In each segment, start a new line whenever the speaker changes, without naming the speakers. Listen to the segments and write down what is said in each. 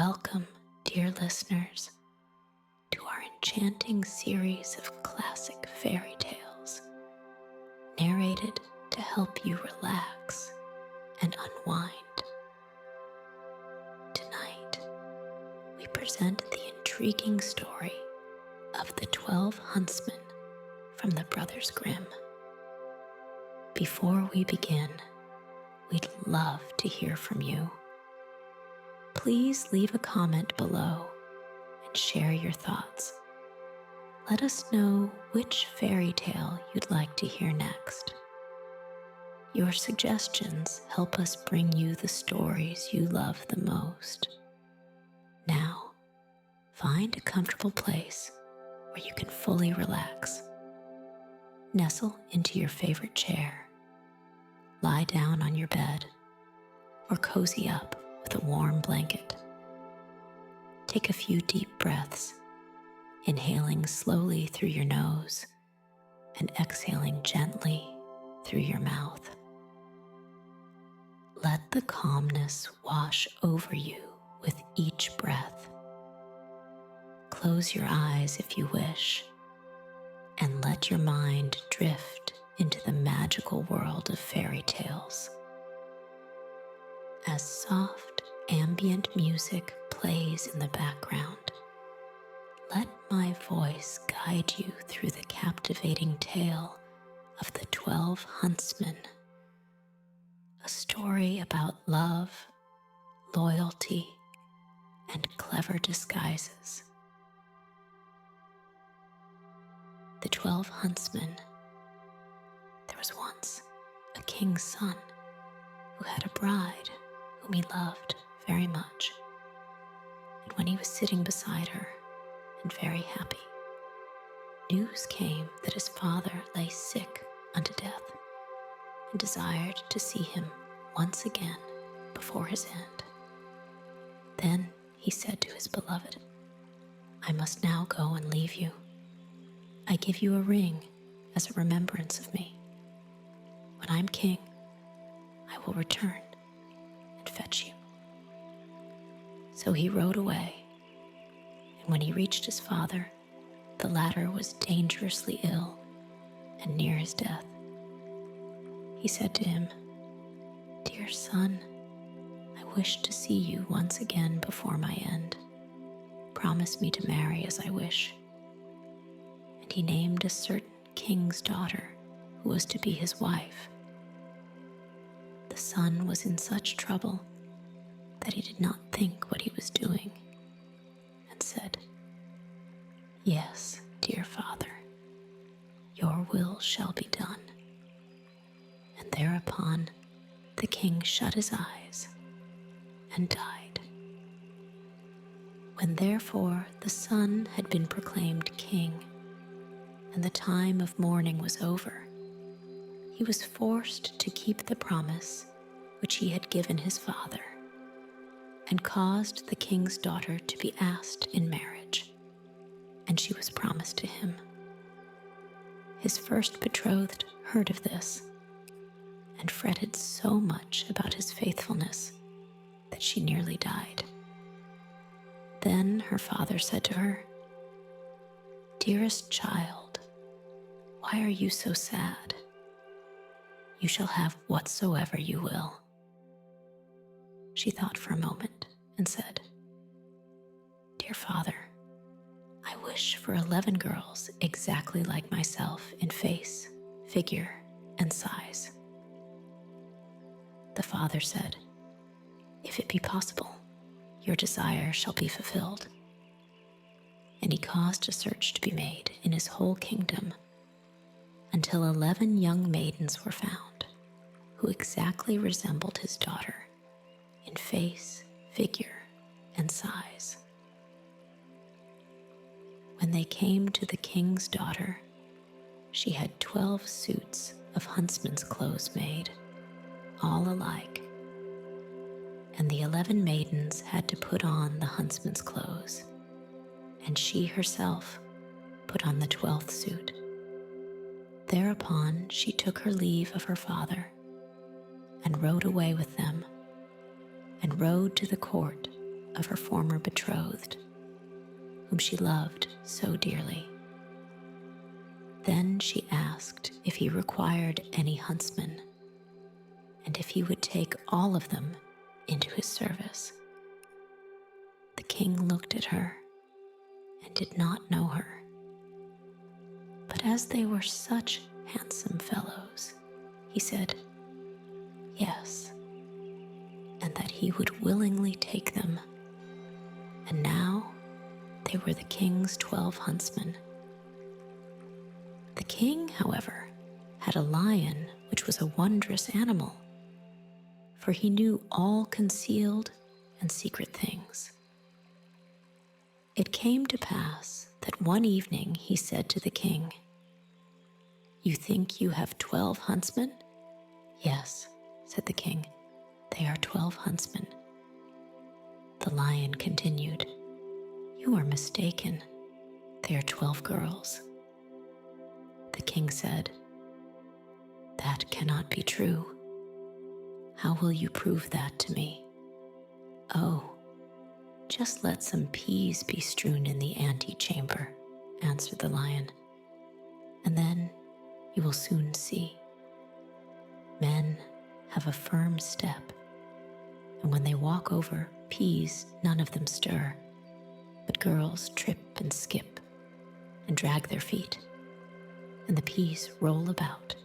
Welcome, dear listeners, to our enchanting series of classic fairy tales, narrated to help you relax and unwind. Tonight, we present the intriguing story of the 12 Huntsmen from the Brothers Grimm. Before we begin, we'd love to hear from you. Please leave a comment below and share your thoughts. Let us know which fairy tale you'd like to hear next. Your suggestions help us bring you the stories you love the most. Now, find a comfortable place where you can fully relax. Nestle into your favorite chair, lie down on your bed, or cozy up with a warm blanket. Take a few deep breaths, inhaling slowly through your nose and exhaling gently through your mouth. Let the calmness wash over you with each breath. Close your eyes if you wish, and let your mind drift into the magical world of fairy tales. As soft ambient music plays in the background, let my voice guide you through the captivating tale of the 12 Huntsmen, a story about love, loyalty, and clever disguises. The 12 Huntsmen. There was once a king's son who had a bride whom he loved very much. And when he was sitting beside her and very happy, news came that his father lay sick unto death and desired to see him once again before his end. Then he said to his beloved, "I must now go and leave you. I give you a ring as a remembrance of me. When I'm king, I will return and fetch you." So he rode away, and when he reached his father, the latter was dangerously ill and near his death. He said to him, "Dear son, I wish to see you once again before my end. Promise me to marry as I wish." And he named a certain king's daughter who was to be his wife. The son was in such trouble that he did not think what he was doing, and said, "Yes, dear father, your will shall be done." And thereupon the king shut his eyes and died. When therefore the son had been proclaimed king, and the time of mourning was over, he was forced to keep the promise which he had given his father, and caused the king's daughter to be asked in marriage, and she was promised to him. His first betrothed heard of this, and fretted so much about his faithfulness that she nearly died. Then her father said to her, "Dearest child, why are you so sad? You shall have whatsoever you will." She thought for a moment and said, "Dear father, I wish for 11 girls exactly like myself in face, figure, and size." The father said, "If it be possible, your desire shall be fulfilled." And he caused a search to be made in his whole kingdom until 11 young maidens were found who exactly resembled his daughter in face, figure, and size. When they came to the king's daughter, she had 12 suits of huntsmen's clothes made, all alike, and the 11 maidens had to put on the huntsman's clothes, and she herself put on the 12th suit. Thereupon she took her leave of her father and rode away with them, and rode to the court of her former betrothed, whom she loved so dearly. Then she asked if he required any huntsmen, and if he would take all of them into his service. The king looked at her and did not know her, but as they were such handsome fellows, he said yes, and that he would willingly take them. And now they were the king's 12 huntsmen. The king, however, had a lion which was a wondrous animal, for he knew all concealed and secret things. It came to pass that one evening he said to the king, "You think you have 12 huntsmen?" "Yes," said the king, "they are 12 huntsmen." The lion continued, "You are mistaken. They are 12 girls." The king said, "That cannot be true. How will you prove that to me?" "Oh, just let some peas be strewn in the antechamber," answered the lion, "and then you will soon see. Men have a firm step, and when they walk over peas, none of them stir, but girls trip and skip and drag their feet, and the peas roll about."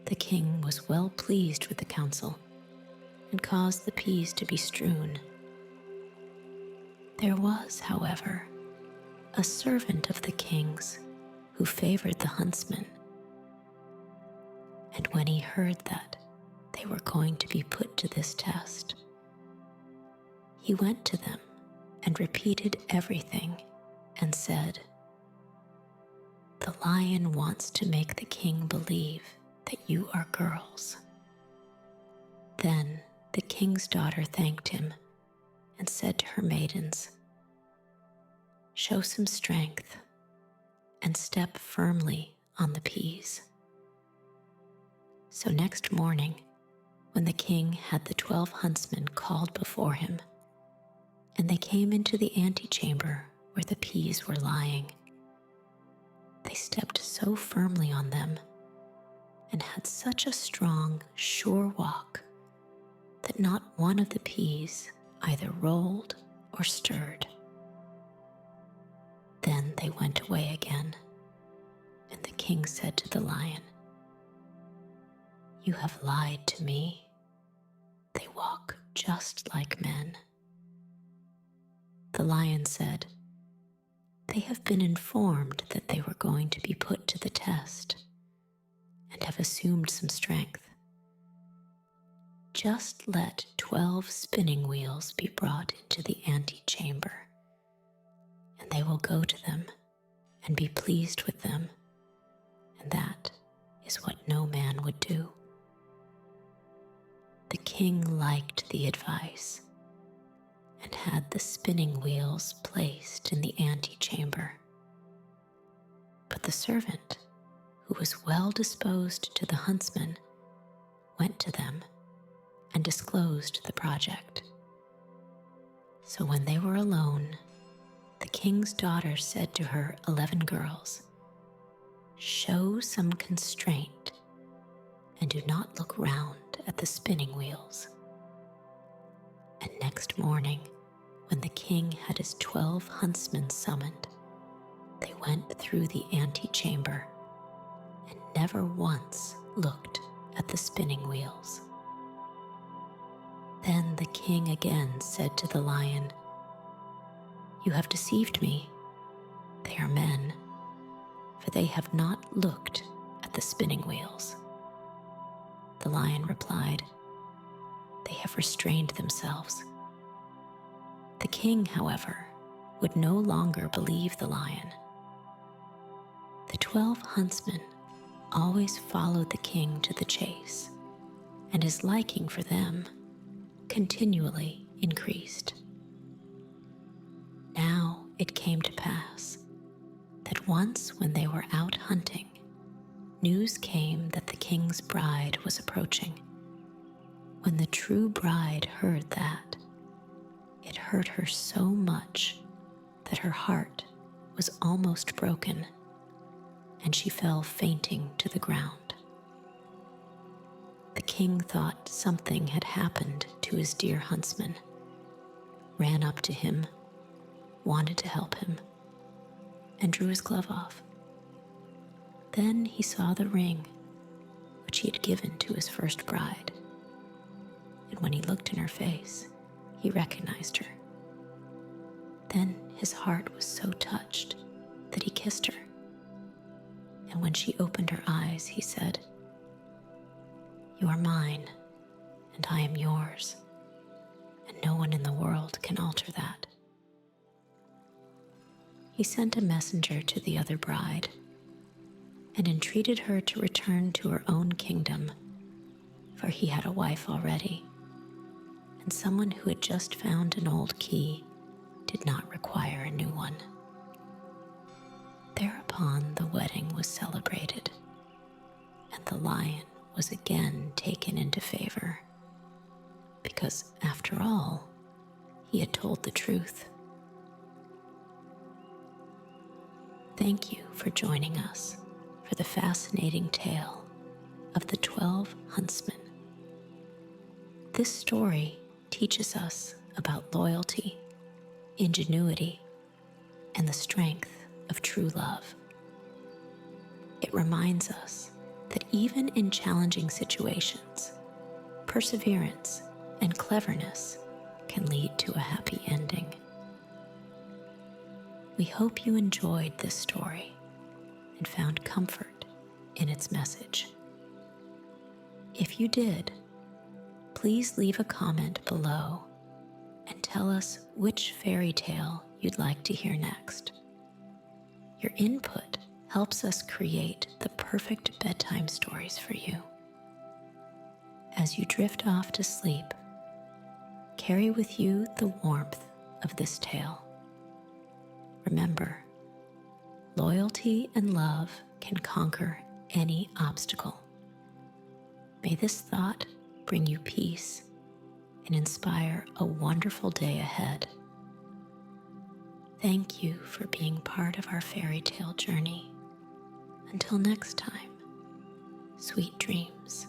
The king was well pleased with the counsel and caused the peas to be strewn. There was, however, a servant of the king's who favored the huntsmen, and when he heard that they were going to be put to this test, he went to them and repeated everything and said, "The lion wants to make the king believe that you are girls." Then the king's daughter thanked him and said to her maidens, "Show some strength and step firmly on the peas." So next morning, when the king had the 12 huntsmen called before him, and they came into the antechamber where the peas were lying, they stepped so firmly on them and had such a strong, sure walk that not one of the peas either rolled or stirred. Then they went away again, and the king said to the lion, "You have lied to me. They walk just like men." The lion said, "They have been informed that they were going to be put to the test and have assumed some strength. Just let 12 spinning wheels be brought into the antechamber, and they will go to them and be pleased with them, and that is what no man would do." The king liked the advice and had the spinning wheels placed in the antechamber. But the servant, who was well disposed to the huntsmen, went to them and disclosed the project. So when they were alone, the king's daughter said to her 11 girls, "Show some constraint and do not look round at the spinning wheels." And next morning, when the king had his 12 huntsmen summoned, they went through the antechamber and never once looked at the spinning wheels. Then the king again said to the lion, "You have deceived me. They are men, for they have not looked at the spinning wheels." The lion replied, "They have restrained themselves." The king, however, would no longer believe the lion. The 12 huntsmen always followed the king to the chase, and his liking for them continually increased. Now it came to pass that once when they were out hunting, news came that the king's bride was approaching. When the true bride heard that, It hurt her so much that her heart was almost broken, and she fell fainting to the ground. The king thought something had happened to his dear huntsman, ran up to him, wanted to help him, and drew his glove off. Then he saw the ring which he had given to his first bride, and when he looked in her face, he recognized her. Then his heart was so touched that he kissed her, and when she opened her eyes, he said, "You are mine, and I am yours, and no one in the world can alter that." He sent a messenger to the other bride and entreated her to return to her own kingdom, for he had a wife already, and someone who had just found an old key did not require a new one. Thereupon the wedding was celebrated, and the lion was again taken into favor, because after all, he had told the truth. Thank you for joining us for the fascinating tale of the 12 Huntsmen. This story teaches us about loyalty, ingenuity, and the strength of true love. It reminds us that even in challenging situations, perseverance and cleverness can lead to a happy ending. We hope you enjoyed this story and found comfort in its message. If you did, please leave a comment below and tell us which fairy tale you'd like to hear next. Your input helps us create the perfect bedtime stories for you. As you drift off to sleep, carry with you the warmth of this tale. Remember, loyalty and love can conquer any obstacle. May this thought bring you peace and inspire a wonderful day ahead. Thank you for being part of our fairy tale journey. Until next time, sweet dreams.